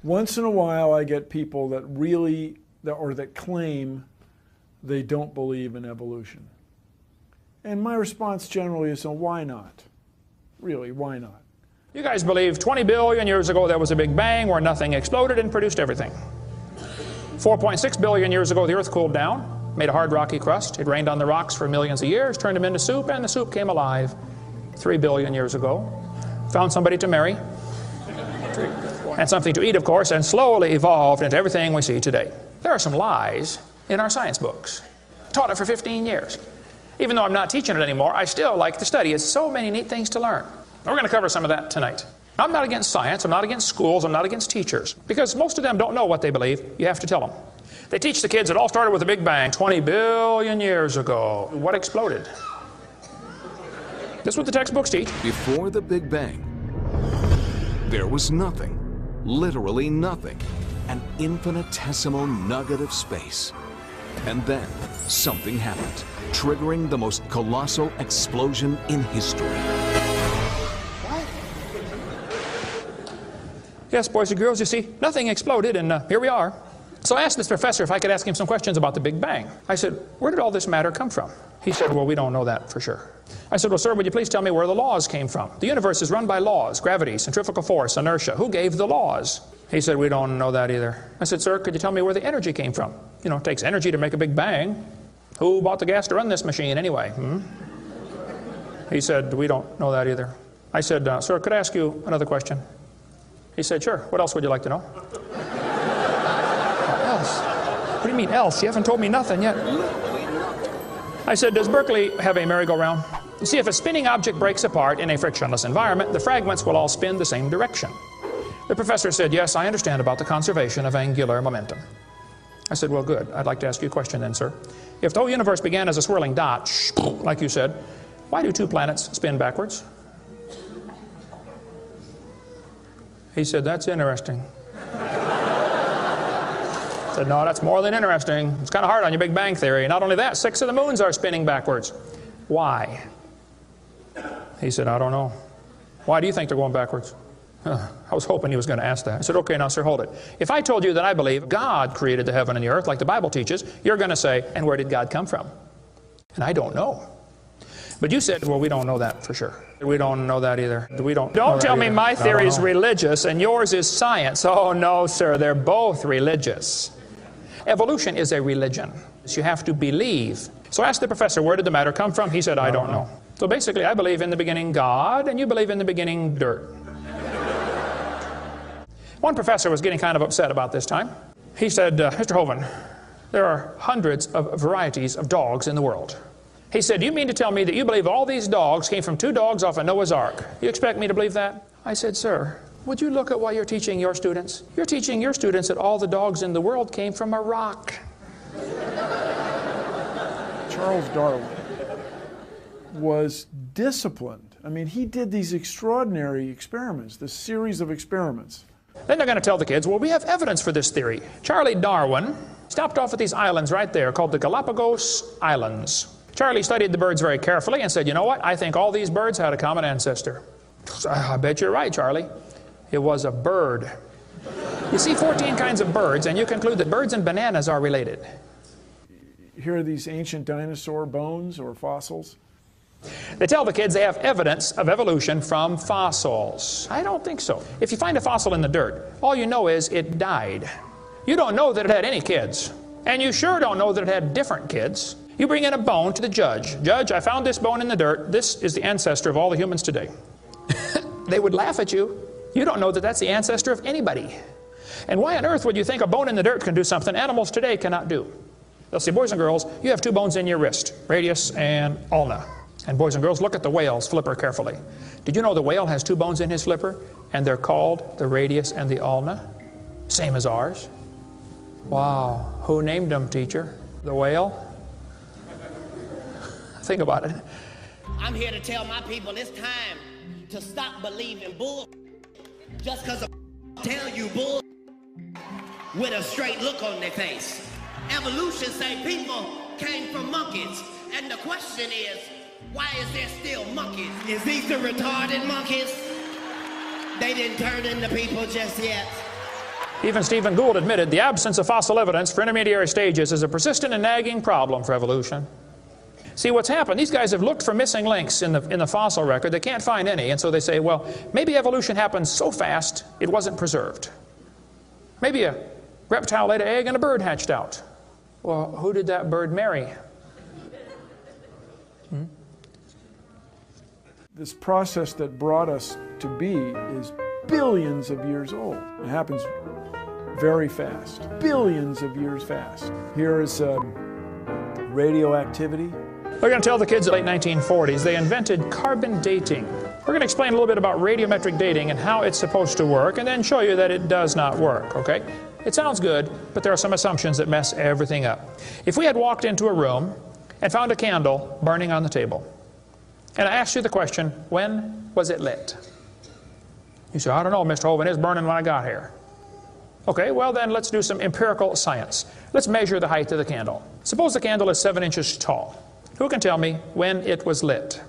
Once in a while I get people that that claim they don't believe in evolution. And my response generally is, why not? Really, why not? You guys believe 20 billion years ago there was a Big Bang where nothing exploded and produced everything. 4.6 billion years ago the earth cooled down, made a hard rocky crust. It rained on the rocks for millions of years, turned them into soup, and the soup came alive 3 billion years ago. Found somebody to marry, and something to eat, of course, and slowly evolved into everything we see today. There are some lies in our science books. Taught it for 15 years. Even though I'm not teaching it anymore, I still like to study. It's so many neat things to learn. We're going to cover some of that tonight. I'm not against science, I'm not against schools, I'm not against teachers, because most of them don't know what they believe. You have to tell them. They teach the kids it all started with a Big Bang 20 billion years ago. What exploded? This is what the textbooks teach. Before the Big Bang, there was nothing, literally nothing, an infinitesimal nugget of space. And then something happened, triggering the most colossal explosion in history. Yes, boys and girls, you see, nothing exploded, and here we are. So I asked this professor if I could ask him some questions about the Big Bang. I said, where did all this matter come from? He said, well, we don't know that for sure. I said, well, sir, would you please tell me where the laws came from? The universe is run by laws, gravity, centrifugal force, inertia. Who gave the laws? He said, we don't know that either. I said, sir, could you tell me where the energy came from? You know, it takes energy to make a Big Bang. Who bought the gas to run this machine anyway? He said, we don't know that either. I said, sir, could I ask you another question? He said, sure. What else would you like to know? Else? What do you mean else? You haven't told me nothing yet. I said, does Berkeley have a merry-go-round? You see, if a spinning object breaks apart in a frictionless environment, the fragments will all spin the same direction. The professor said, yes, I understand about the conservation of angular momentum. I said, well, good. I'd like to ask you a question then, sir. If the whole universe began as a swirling dot, like you said, why do 2 planets spin backwards? He said, that's interesting. I said, no, that's more than interesting. It's kind of hard on your Big Bang theory. Not only that, 6 of the moons are spinning backwards. Why? He said, I don't know. Why do you think they're going backwards? I was hoping he was going to ask that. I said, okay, now, sir, hold it. If I told you that I believe God created the heaven and the earth like the Bible teaches, you're going to say, and where did God come from? And I don't know. But you said, well, we don't know that for sure. We don't know that either. Don't tell me my theory is religious and yours is science. Oh, no, sir, they're both religious. Evolution is a religion. You have to believe. So I asked the professor, where did the matter come from? He said, I don't know. So basically, I believe in the beginning God, and you believe in the beginning dirt. One professor was getting kind of upset about this time. He said, Mr. Hovind, there are hundreds of varieties of dogs in the world. He said, do you mean to tell me that you believe all these dogs came from 2 dogs off a Noah's Ark? You expect me to believe that? I said, sir, would you look at what you're teaching your students? You're teaching your students that all the dogs in the world came from a rock. Charles Darwin was disciplined. I mean, he did these extraordinary experiments, this series of experiments. Then they're going to tell the kids, well, we have evidence for this theory. Charlie Darwin stopped off at these islands right there called the Galapagos Islands. Charlie studied the birds very carefully and said, you know what? I think all these birds had a common ancestor. I bet you're right, Charlie. It was a bird. You see 14 kinds of birds, and you conclude that birds and bananas are related. Here are these ancient dinosaur bones or fossils. They tell the kids they have evidence of evolution from fossils. I don't think so. If you find a fossil in the dirt, all you know is it died. You don't know that it had any kids. And you sure don't know that it had different kids. You bring in a bone to the judge. Judge, I found this bone in the dirt. This is the ancestor of all the humans today. They would laugh at you. You don't know that that's the ancestor of anybody. And why on earth would you think a bone in the dirt can do something animals today cannot do? They'll say, boys and girls, you have 2 bones in your wrist, radius and ulna. And boys and girls, look at the whale's flipper carefully. Did you know the whale has 2 bones in his flipper? And they're called the radius and the ulna? Same as ours. Wow. Who named them, teacher? The whale? Think about it. I'm here to tell my people it's time to stop believing bull just because tell you bull with a straight look on their face. Evolution say people came from monkeys, and the question is, why is there still monkeys? Is these the retarded monkeys? They didn't turn into people just yet. Even Stephen Gould admitted the absence of fossil evidence for intermediary stages is a persistent and nagging problem for evolution. See, what's happened, these guys have looked for missing links in the fossil record. They can't find any, and so they say, well, maybe evolution happened so fast it wasn't preserved. Maybe a reptile laid an egg and a bird hatched out. Well, who did that bird marry? This process that brought us to be is billions of years old. It happens very fast, billions of years fast. Here is radioactivity. We're going to tell the kids in the late 1940s they invented carbon dating. We're going to explain a little bit about radiometric dating and how it's supposed to work, and then show you that it does not work, okay? It sounds good, but there are some assumptions that mess everything up. If we had walked into a room and found a candle burning on the table, and I asked you the question, when was it lit? You say, I don't know, Mr. Hovind, it's burning when I got here. Okay, well then let's do some empirical science. Let's measure the height of the candle. Suppose the candle is 7 inches tall. Who can tell me when it was lit?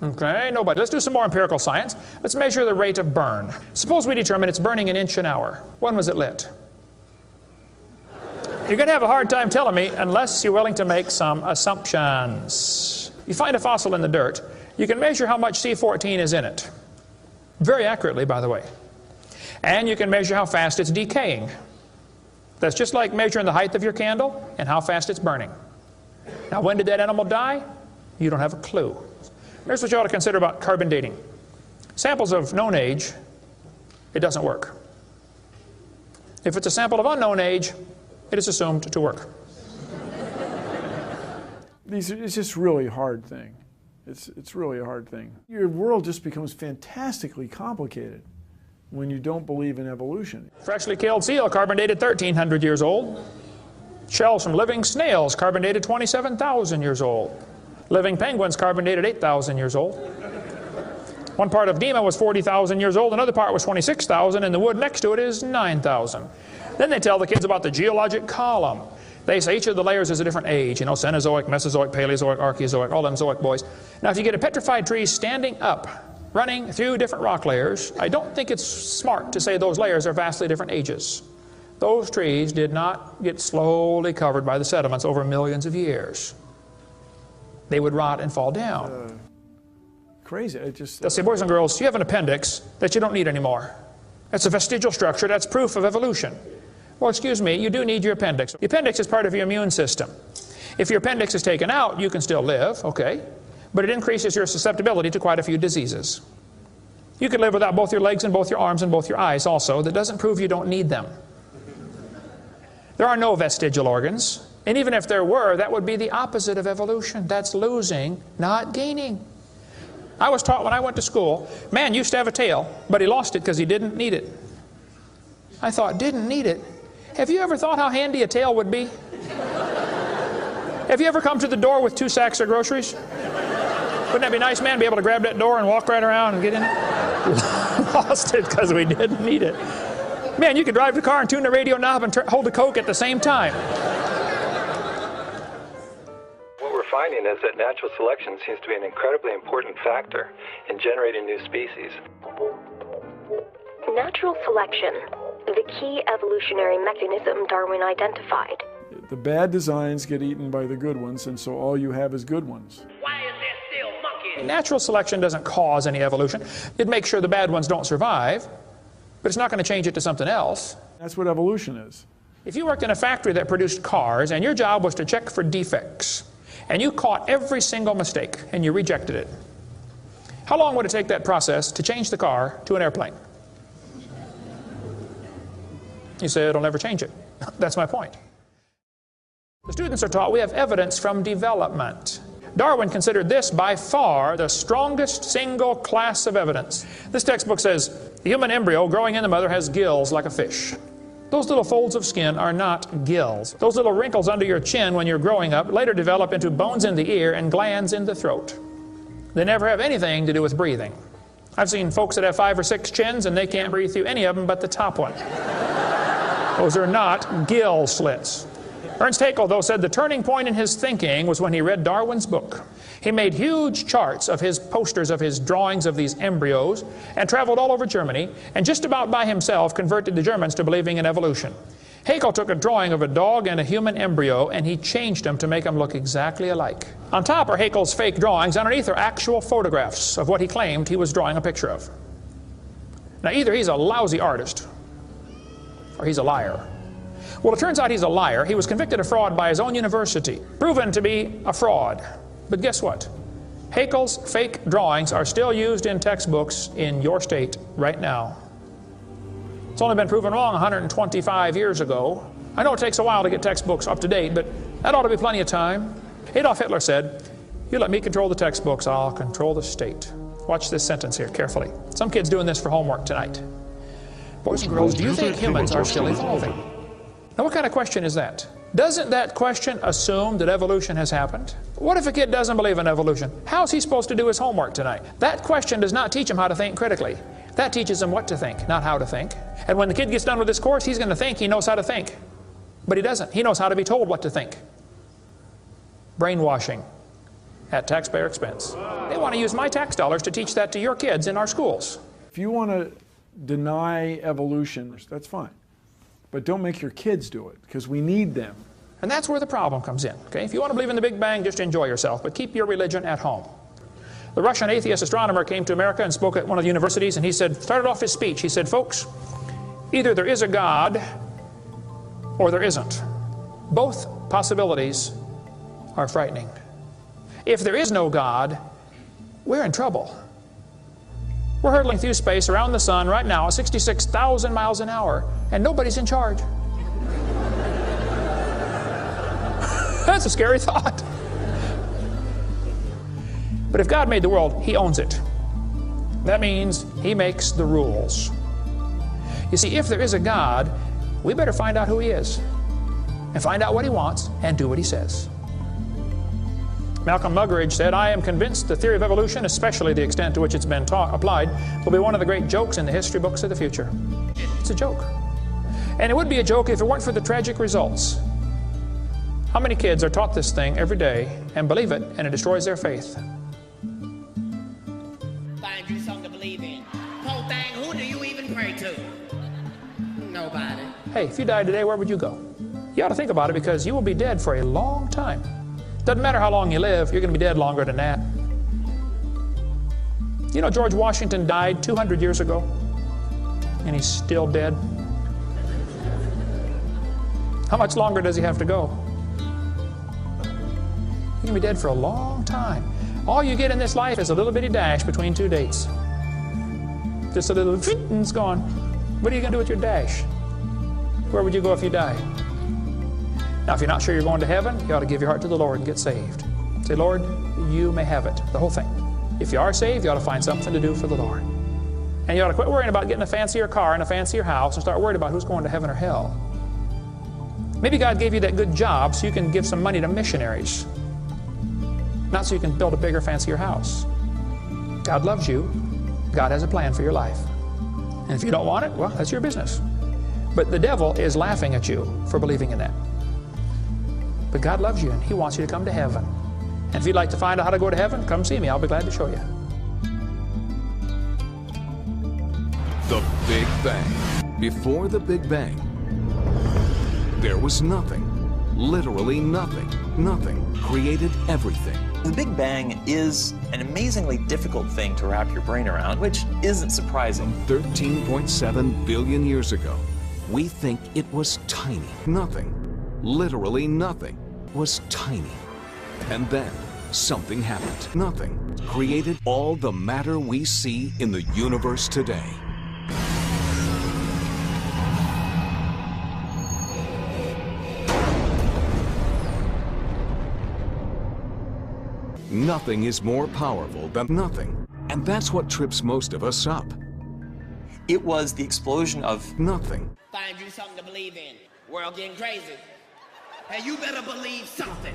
Okay, nobody. Let's do some more empirical science. Let's measure the rate of burn. Suppose we determine it's burning an inch an hour. When was it lit? You're going to have a hard time telling me unless you're willing to make some assumptions. You find a fossil in the dirt, you can measure how much C14 is in it. Very accurately, by the way. And you can measure how fast it's decaying. That's just like measuring the height of your candle and how fast it's burning. Now, when did that animal die? You don't have a clue. Here's what you ought to consider about carbon dating. Samples of known age, it doesn't work. If it's a sample of unknown age, it is assumed to work. It's just really a hard thing. It's really a hard thing. Your world just becomes fantastically complicated when you don't believe in evolution. Freshly killed seal, carbon dated 1,300 years old. Shells from living snails, carbon dated 27,000 years old. Living penguins, carbon dated 8,000 years old. One part of Dima was 40,000 years old, another part was 26,000, and the wood next to it is 9,000. Then they tell the kids about the geologic column. They say each of the layers is a different age, you know, Cenozoic, Mesozoic, Paleozoic, Archaeozoic, all them zoic boys. Now, if you get a petrified tree standing up, running through different rock layers, I don't think it's smart to say those layers are vastly different ages. Those trees did not get slowly covered by the sediments over millions of years. They would rot and fall down. Crazy. They'll say, boys and girls, you have an appendix that you don't need anymore. That's a vestigial structure. That's proof of evolution. Well, excuse me, you do need your appendix. The appendix is part of your immune system. If your appendix is taken out, you can still live, okay, but it increases your susceptibility to quite a few diseases. You could live without both your legs and both your arms and both your eyes also. That doesn't prove you don't need them. There are no vestigial organs, and even if there were, that would be the opposite of evolution. That's losing, not gaining. I was taught when I went to school, man used to have a tail, but he lost it because he didn't need it. I thought, didn't need it? Have you ever thought how handy a tail would be? Have you ever come to the door with 2 sacks of groceries? Wouldn't that be nice, man, be able to grab that door and walk right around and get in it? Lost it because we didn't need it. Man, you could drive the car and tune the radio knob and hold the Coke at the same time. What we're finding is that natural selection seems to be an incredibly important factor in generating new species. Natural selection, the key evolutionary mechanism Darwin identified. The bad designs get eaten by the good ones, and so all you have is good ones. Why is there still monkeys? Natural selection doesn't cause any evolution. It makes sure the bad ones don't survive, but it's not going to change it to something else. That's what evolution is. If you worked in a factory that produced cars and your job was to check for defects, and you caught every single mistake and you rejected it, how long would it take that process to change the car to an airplane? You say it'll never change it. That's my point. The students are taught we have evidence from development. Darwin considered this by far the strongest single class of evidence. This textbook says the human embryo growing in the mother has gills like a fish. Those little folds of skin are not gills. Those little wrinkles under your chin when you're growing up later develop into bones in the ear and glands in the throat. They never have anything to do with breathing. I've seen folks that have 5 or 6 chins and they can't breathe through any of them but the top one. Those are not gill slits. Ernst Haeckel, though, said the turning point in his thinking was when he read Darwin's book. He made huge charts of his posters, of his drawings of these embryos, and traveled all over Germany, and just about by himself converted the Germans to believing in evolution. Haeckel took a drawing of a dog and a human embryo, and he changed them to make them look exactly alike. On top are Haeckel's fake drawings. Underneath are actual photographs of what he claimed he was drawing a picture of. Now, either he's a lousy artist, or he's a liar. Well, it turns out he's a liar. He was convicted of fraud by his own university, proven to be a fraud. But guess what? Haeckel's fake drawings are still used in textbooks in your state right now. It's only been proven wrong 125 years ago. I know it takes a while to get textbooks up to date, but that ought to be plenty of time. Adolf Hitler said, "You let me control the textbooks, I'll control the state." Watch this sentence here carefully. Some kid's doing this for homework tonight. Boys and girls, do you think humans are still evolving? Now, what kind of question is that? Doesn't that question assume that evolution has happened? What if a kid doesn't believe in evolution? How's he supposed to do his homework tonight? That question does not teach him how to think critically. That teaches him what to think, not how to think. And when the kid gets done with this course, he's going to think he knows how to think. But he doesn't. He knows how to be told what to think. Brainwashing at taxpayer expense. They want to use my tax dollars to teach that to your kids in our schools. If you want to deny evolution, that's fine. But don't make your kids do it, because we need them. And that's where the problem comes in. Okay? If you want to believe in the Big Bang, just enjoy yourself, but keep your religion at home. The Russian atheist astronomer came to America and spoke at one of the universities, and he said, started off his speech, he said, "Folks, either there is a God or there isn't. Both possibilities are frightening. If there is no God, we're in trouble. We're hurtling through space around the sun right now at 66,000 miles an hour, and nobody's in charge." That's a scary thought. But if God made the world, He owns it. That means He makes the rules. You see, if there is a God, we better find out who He is, and find out what He wants, and do what He says. Malcolm Muggeridge said, "I am convinced the theory of evolution, especially the extent to which it's been applied, will be one of the great jokes in the history books of the future." It's a joke. And it would be a joke if it weren't for the tragic results. How many kids are taught this thing every day and believe it, and it destroys their faith? Find you something to believe in. Whole thing, who do you even pray to? Nobody. Hey, if you died today, where would you go? You ought to think about it, because you will be dead for a long time. Doesn't matter how long you live, you're going to be dead longer than that. You know, George Washington died 200 years ago, and he's still dead. How much longer does he have to go? You're going to be dead for a long time. All you get in this life is a little bitty dash between two dates. Just a little, and it's gone. What are you going to do with your dash? Where would you go if you died? Now, if you're not sure you're going to heaven, you ought to give your heart to the Lord and get saved. Say, "Lord, you may have it," the whole thing. If you are saved, you ought to find something to do for the Lord. And you ought to quit worrying about getting a fancier car and a fancier house and start worrying about who's going to heaven or hell. Maybe God gave you that good job so you can give some money to missionaries, not so you can build a bigger, fancier house. God loves you. God has a plan for your life. And if you don't want it, well, that's your business. But the devil is laughing at you for believing in that. But God loves you, and He wants you to come to heaven. And if you'd like to find out how to go to heaven, come see me. I'll be glad to show you. The Big Bang. Before the Big Bang, there was nothing. Literally nothing. Nothing created everything. The Big Bang is an amazingly difficult thing to wrap your brain around, which isn't surprising. 13.7 billion years ago, we think it was tiny. Nothing. Literally nothing was tiny. And then something happened. Nothing created all the matter we see in the universe today. Nothing is more powerful than nothing. And that's what trips most of us up. It was the explosion of nothing. Find you something to believe in. World getting crazy. Hey, you better believe something.